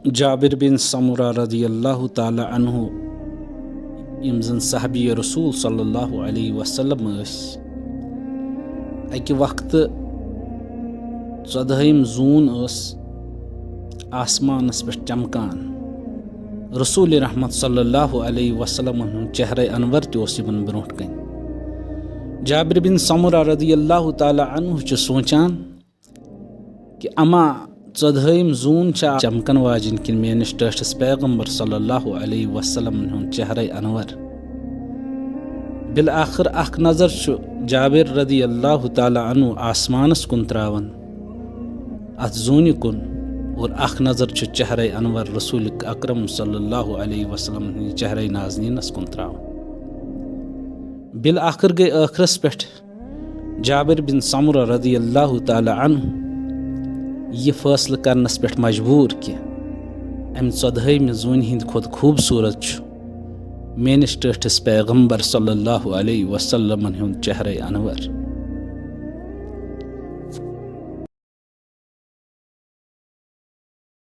जाबिर बिन समुरा रज़ियल्लाहु ताला अन्हु यम जन साहबी रसूल सल्लल्लाहु अलैहि वसल्लम अकि वक्त 14 जून आसमानस पे चमकान रसूल रहमत सल्लल्लाहु अलैहि वसल्लम चेहरे अनवर तमन ब्रोट कन। जाबिर बिन समुरा रज़ियल्लाहु ताला अन्हु सोचान कि अमा 14 जून चमकन वाजिन कि मेनिस टस पैगम्बर सल्लल्लाहु अलैहि वसल्लम चेहरे अनवर। बिल आखिर अख नजर जाबिर रज़ियल्लाहु ताला अन्हु आसमानस कुन त्रावन अथ जून कुन और अख नजर चेहरे अनवर रसूल अकरम सल्लल्लाहु अलैहि वसल्लम चेहरे नाज़नीनस कुन त्रावन। बिल आखिर गई आखिरस पे जाबिर बिन समुरा रज़ियल्लाहु ताला अन्हु यह फैसला करनस पे मजबूर कि अम 14 जून हिंद खुद खूबसूरत मेनिस टस पैगम्बर सल्लल्लाहु अलैहि वसल्लम चेहरे अनवर।